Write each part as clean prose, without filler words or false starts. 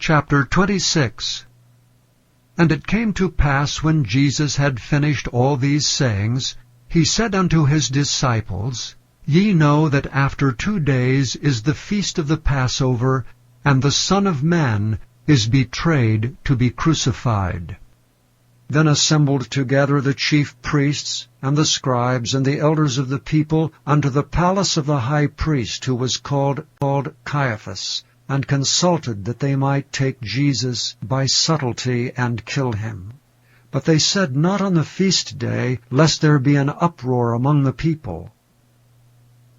Chapter 26. And it came to pass, when Jesus had finished all these sayings, he said unto his disciples, Ye know that after 2 days is the feast of the Passover, and the Son of Man is betrayed to be crucified. Then assembled together the chief priests, and the scribes, and the elders of the people, unto the palace of the high priest, who was called Caiaphas, and consulted that they might take Jesus by subtlety and kill him. But they said not on the feast day, lest there be an uproar among the people.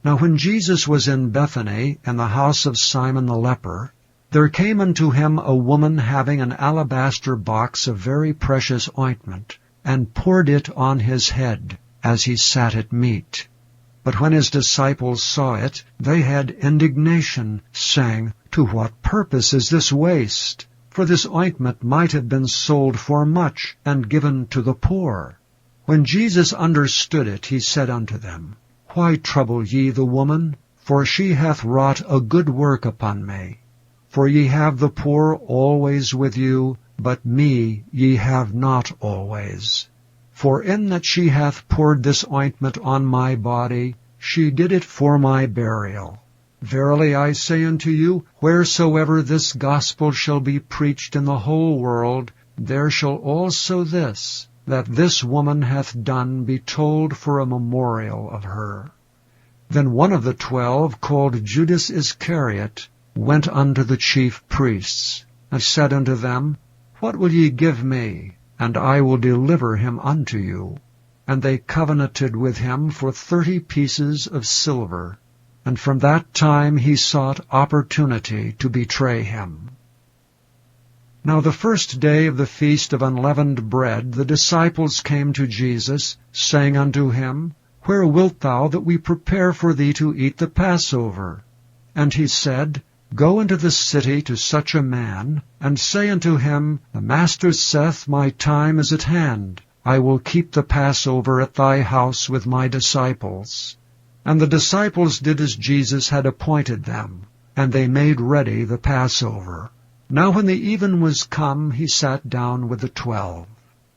Now when Jesus was in Bethany, in the house of Simon the leper, there came unto him a woman having an alabaster box of very precious ointment, and poured it on his head, as he sat at meat. But when his disciples saw it, they had indignation, saying, To what purpose is this waste? For this ointment might have been sold for much, and given to the poor. When Jesus understood it, he said unto them, Why trouble ye the woman? For she hath wrought a good work upon me. For ye have the poor always with you, but me ye have not always. For in that she hath poured this ointment on my body, she did it for my burial. Verily I say unto you, wheresoever this gospel shall be preached in the whole world, there shall also this, that this woman hath done, be told for a memorial of her. Then one of the 12, called Judas Iscariot, went unto the chief priests, and said unto them, What will ye give me, and I will deliver him unto you? And they covenanted with him for 30 pieces of silver. And from that time he sought opportunity to betray him. Now the first day of the feast of unleavened bread, the disciples came to Jesus, saying unto him, Where wilt thou that we prepare for thee to eat the Passover? And he said, Go into the city to such a man, and say unto him, The Master saith, My time is at hand. I will keep the Passover at thy house with my disciples. And the disciples did as Jesus had appointed them, and they made ready the Passover. Now when the even was come, he sat down with the 12.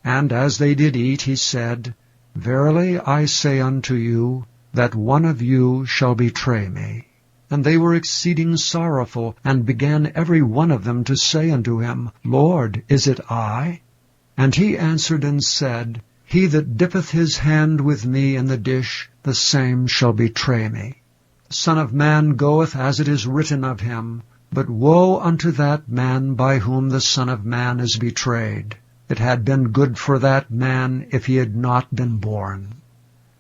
And as they did eat, he said, Verily I say unto you, that one of you shall betray me. And they were exceeding sorrowful, and began every one of them to say unto him, Lord, is it I? And he answered and said, He that dippeth his hand with me in the dish, the same shall betray me. The Son of Man goeth as it is written of him, but woe unto that man by whom the Son of Man is betrayed. It had been good for that man if he had not been born.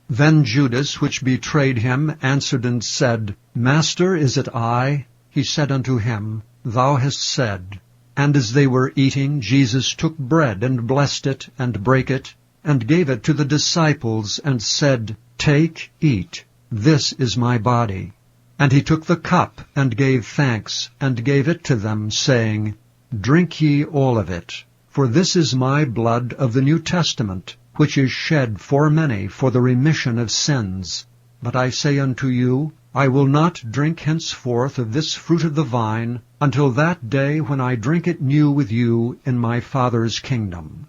Then Judas, which betrayed him, answered and said, Master, is it I? He said unto him, Thou hast said. And as they were eating, Jesus took bread, and blessed it, and brake it, and gave it to the disciples, and said, Take, eat, this is my body. And he took the cup, and gave thanks, and gave it to them, saying, Drink ye all of it, for this is my blood of the New Testament, which is shed for many for the remission of sins. But I say unto you, I will not drink henceforth of this fruit of the vine, until that day when I drink it new with you in my Father's kingdom.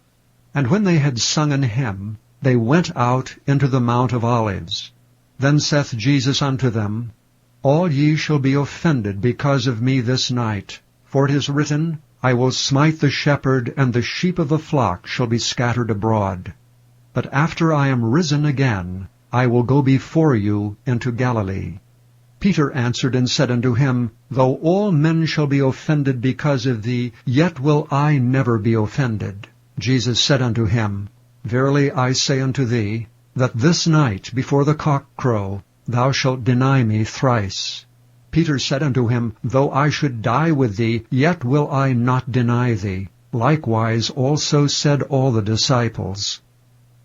And when they had sung an hymn, they went out into the Mount of Olives. Then saith Jesus unto them, All ye shall be offended because of me this night. For it is written, I will smite the shepherd, and the sheep of the flock shall be scattered abroad. But after I am risen again, I will go before you into Galilee. Peter answered and said unto him, Though all men shall be offended because of thee, yet will I never be offended. Jesus said unto him, Verily I say unto thee, that this night before the cock crow, thou shalt deny me thrice. Peter said unto him, Though I should die with thee, yet will I not deny thee. Likewise also said all the disciples.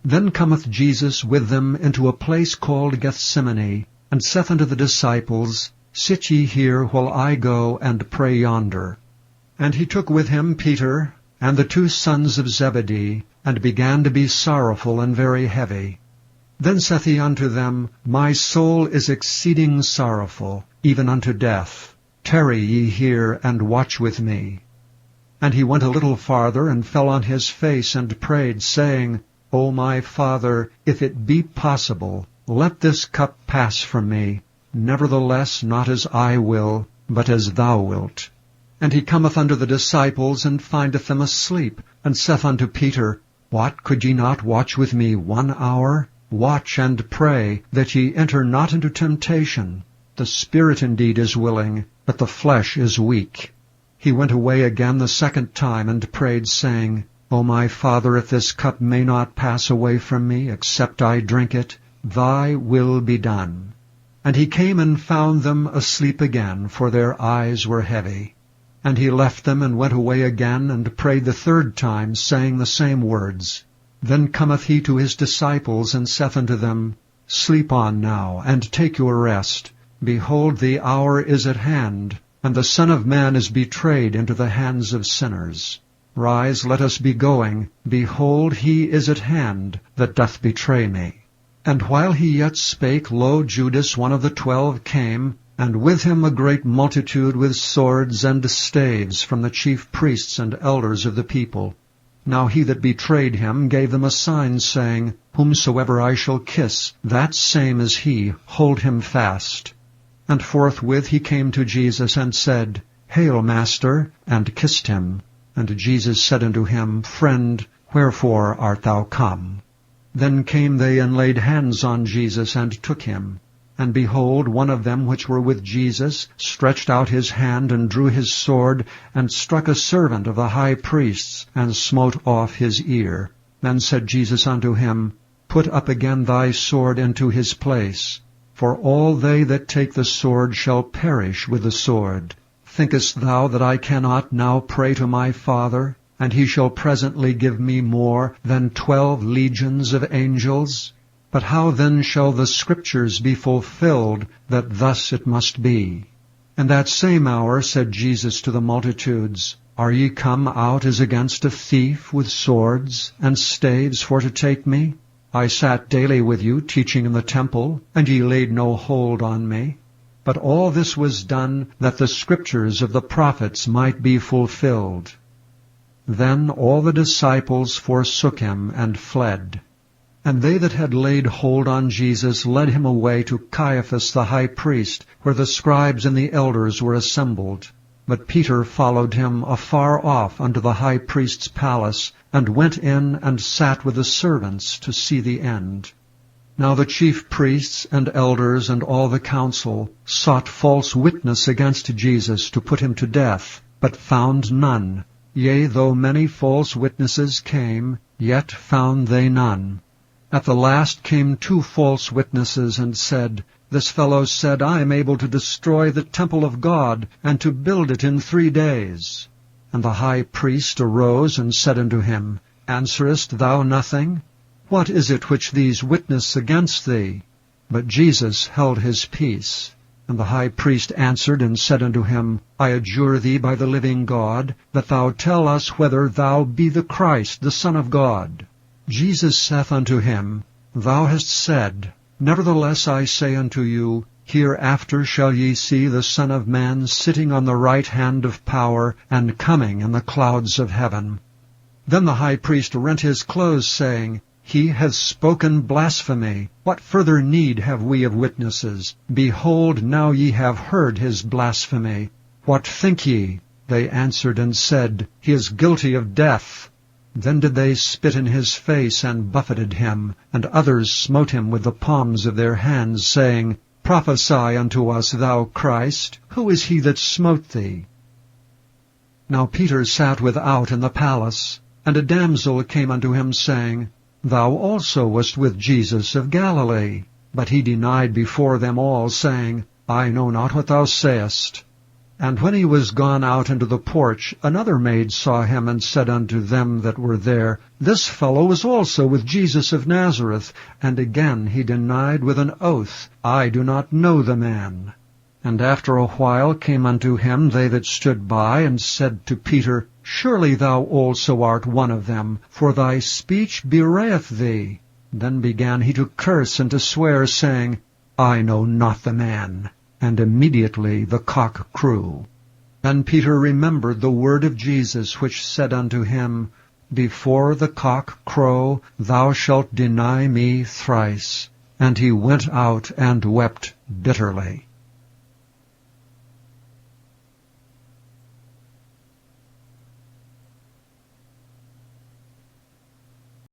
Then cometh Jesus with them into a place called Gethsemane, and saith unto the disciples, Sit ye here while I go and pray yonder. And he took with him Peter and the 2 sons of Zebedee, and began to be sorrowful and very heavy. Then saith he unto them, My soul is exceeding sorrowful, even unto death. Tarry ye here, and watch with me. And he went a little farther, and fell on his face, and prayed, saying, O my Father, if it be possible, let this cup pass from me. Nevertheless, not as I will, but as thou wilt. And he cometh unto the disciples, and findeth them asleep, and saith unto Peter, What, could ye not watch with me 1 hour? Watch and pray, that ye enter not into temptation. The spirit indeed is willing, but the flesh is weak. He went away again the second time, and prayed, saying, O my Father, if this cup may not pass away from me, except I drink it, thy will be done. And he came and found them asleep again, for their eyes were heavy. And he left them, and went away again, and prayed the third time, saying the same words. Then cometh he to his disciples, and saith unto them, Sleep on now, and take your rest. Behold, the hour is at hand, and the Son of Man is betrayed into the hands of sinners. Rise, let us be going. Behold, he is at hand, that doth betray me. And while he yet spake, lo, Judas, one of the 12, came, and with him a great multitude with swords and staves from the chief priests and elders of the people. Now he that betrayed him gave them a sign, saying, Whomsoever I shall kiss, that same is he, hold him fast. And forthwith he came to Jesus, and said, Hail, Master, and kissed him. And Jesus said unto him, Friend, wherefore art thou come? Then came they, and laid hands on Jesus, and took him. And behold, one of them which were with Jesus stretched out his hand, and drew his sword, and struck a servant of the high priest's, and smote off his ear. Then said Jesus unto him, Put up again thy sword into his place. For all they that take the sword shall perish with the sword. Thinkest thou that I cannot now pray to my Father, and he shall presently give me more than 12 legions of angels? But how then shall the Scriptures be fulfilled, that thus it must be? And that same hour said Jesus to the multitudes, Are ye come out as against a thief with swords and staves for to take me? I sat daily with you, teaching in the temple, and ye laid no hold on me. But all this was done, that the Scriptures of the prophets might be fulfilled. Then all the disciples forsook him, and fled. And they that had laid hold on Jesus led him away to Caiaphas the high priest, where the scribes and the elders were assembled. But Peter followed him afar off unto the high priest's palace, and went in and sat with the servants to see the end. Now the chief priests and elders and all the council sought false witness against Jesus to put him to death, but found none. Yea, though many false witnesses came, yet found they none. At the last came 2 false witnesses, and said, This fellow said, I am able to destroy the temple of God, and to build it in 3 days. And the high priest arose, and said unto him, Answerest thou nothing? What is it which these witness against thee? But Jesus held his peace. And the high priest answered and said unto him, I adjure thee by the living God, that thou tell us whether thou be the Christ, the Son of God. Jesus saith unto him, Thou hast said, Nevertheless I say unto you, Hereafter shall ye see the Son of Man sitting on the right hand of power, and coming in the clouds of heaven. Then the high priest rent his clothes, saying, He hath spoken blasphemy. What further need have we of witnesses? Behold, now ye have heard his blasphemy. What think ye? They answered and said, He is guilty of death. Then did they spit in his face, and buffeted him, and others smote him with the palms of their hands, saying, Prophesy unto us, thou Christ, who is he that smote thee? Now Peter sat without in the palace, and a damsel came unto him, saying, Thou also wast with Jesus of Galilee. But he denied before them all, saying, I know not what thou sayest. And when he was gone out into the porch, another maid saw him, and said unto them that were there, This fellow was also with Jesus of Nazareth. And again he denied with an oath, I do not know the man. And after a while came unto him they that stood by, and said to Peter, Surely thou also art one of them, for thy speech bewrayeth thee. Then began he to curse and to swear, saying, I know not the man. And immediately the cock crew. And Peter remembered the word of Jesus, which said unto him, Before the cock crow, thou shalt deny me thrice. And he went out and wept bitterly.